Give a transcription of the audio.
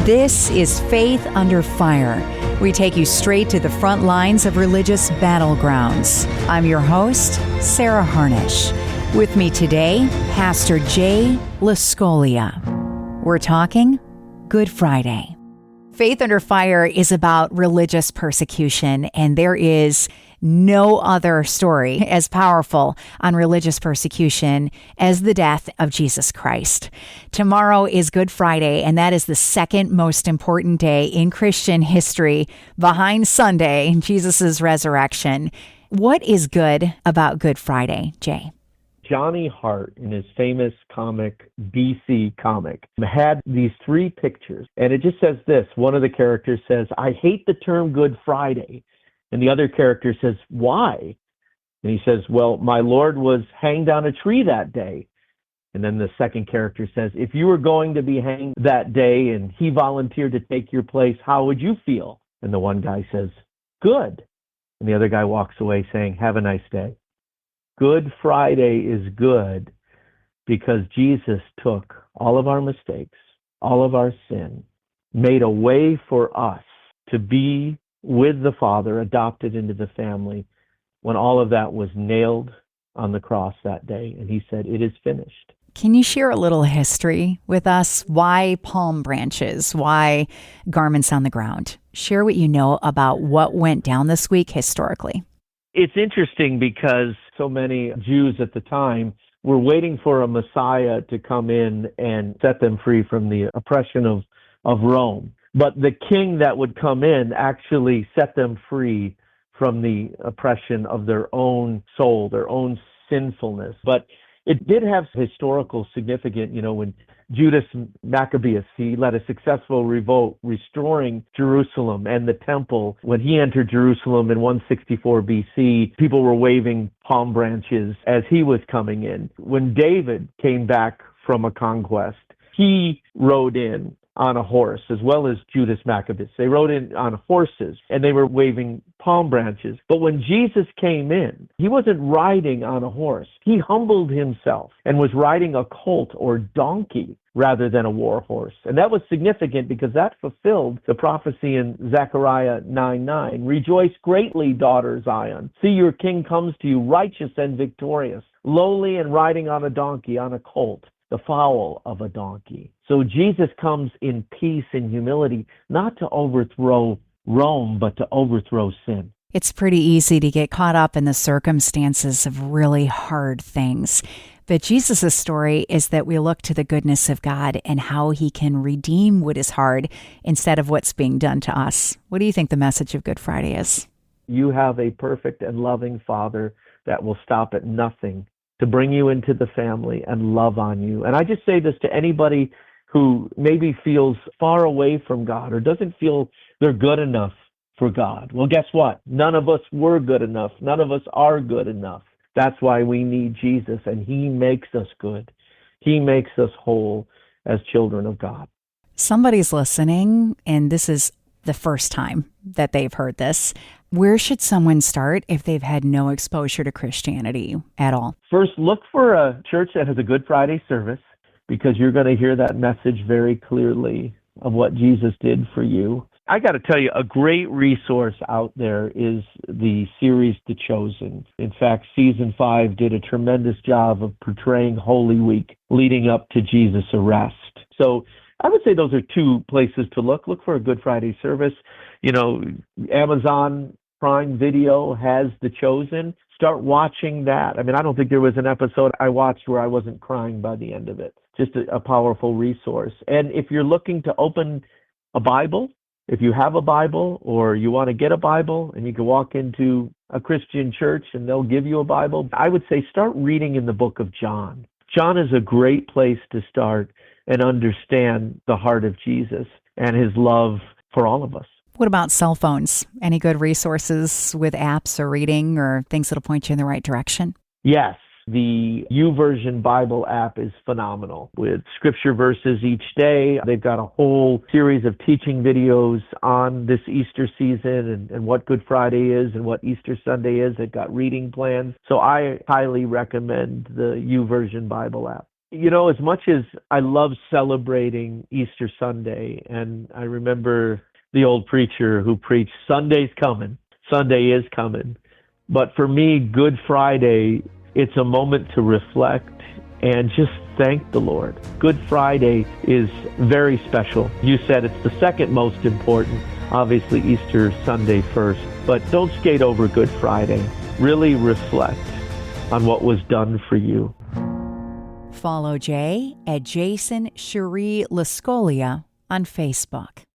This is Faith Under Fire. We take you straight to the front lines of religious battlegrounds. I'm your host, Sarah Harnisch. With me today, Pastor Jay LaScolea. We're talking Good Friday. Faith Under Fire is about religious persecution, and there is no other story as powerful on religious persecution as the death of Jesus Christ. Tomorrow is Good Friday, and that is the second most important day in Christian history behind Sunday, Jesus' resurrection. What is good about Good Friday, Jay? Johnny Hart, in his famous comic, BC comic, had these three pictures, and it just says this. One of the characters says, "I hate the term Good Friday." And the other character says, "Why?" And he says, "Well, my Lord was hanged on a tree that day." And then the second character says, "If you were going to be hanged that day and he volunteered to take your place, how would you feel?" And the one guy says, "Good." And the other guy walks away saying, "Have a nice day." Good Friday is good because Jesus took all of our mistakes, all of our sin, made a way for us to be with the Father, adopted into the family, when all of that was nailed on the cross that day. And he said, "It is finished." Can you share a little history with us? Why palm branches? Why garments on the ground? Share what you know about what went down this week historically. It's interesting because so many Jews at the time were waiting for a Messiah to come in and set them free from the oppression of Rome. But the king that would come in actually set them free from the oppression of their own soul, their own sinfulness. But it did have historical significance, when Judas Maccabeus, he led a successful revolt restoring Jerusalem and the temple. When he entered Jerusalem in 164 BC, people were waving palm branches as he was coming in. When David came back from a conquest, he rode in on a horse, as well as Judas Maccabeus. They rode in on horses, and they were waving palm branches. But when Jesus came in, he wasn't riding on a horse. He humbled himself and was riding a colt or donkey rather than a war horse. And that was significant because that fulfilled the prophecy in Zechariah 9:9. "Rejoice greatly, daughter Zion. See, your king comes to you, righteous and victorious, lowly and riding on a donkey, on a colt, the foal of a donkey." So Jesus comes in peace and humility, not to overthrow Rome, but to overthrow sin. It's pretty easy to get caught up in the circumstances of really hard things. But Jesus' story is that we look to the goodness of God and how he can redeem what is hard instead of what's being done to us. What do you think the message of Good Friday is? You have a perfect and loving Father that will stop at nothing to bring you into the family and love on you. And I just say this to anybody who maybe feels far away from God or doesn't feel they're good enough for God. Well, guess what? None of us were good enough. None of us are good enough. That's why we need Jesus, and he makes us good. He makes us whole as children of God. Somebody's listening, and this is the first time that they've heard this. Where should someone start if they've had no exposure to Christianity at all? First, look for a church that has a Good Friday service, because you're going to hear that message very clearly of what Jesus did for you. I got to tell you, a great resource out there is the series The Chosen. In fact, season 5 did a tremendous job of portraying Holy Week leading up to Jesus' arrest. So I would say those are two places to look. Look for a Good Friday service. Amazon Prime Video has The Chosen. Start watching that. I don't think there was an episode I watched where I wasn't crying by the end of it. Just a powerful resource. And if you're looking to open a Bible, if you have a Bible or you want to get a Bible and you can walk into a Christian church and they'll give you a Bible, I would say start reading in the book of John. John is a great place to start and understand the heart of Jesus and his love for all of us. What about cell phones? Any good resources with apps or reading or things that'll point you in the right direction? Yes. The YouVersion Bible app is phenomenal with scripture verses each day. They've got a whole series of teaching videos on this Easter season and what Good Friday is and what Easter Sunday is. They've got reading plans. So I highly recommend the YouVersion Bible app. As much as I love celebrating Easter Sunday, and I remember the old preacher who preached, Sunday's coming, Sunday is coming. But for me, Good Friday, it's a moment to reflect and just thank the Lord. Good Friday is very special. You said it's the second most important, obviously Easter Sunday first, but don't skate over Good Friday. Really reflect on what was done for you. Follow Jay at jason.lascolea on Facebook.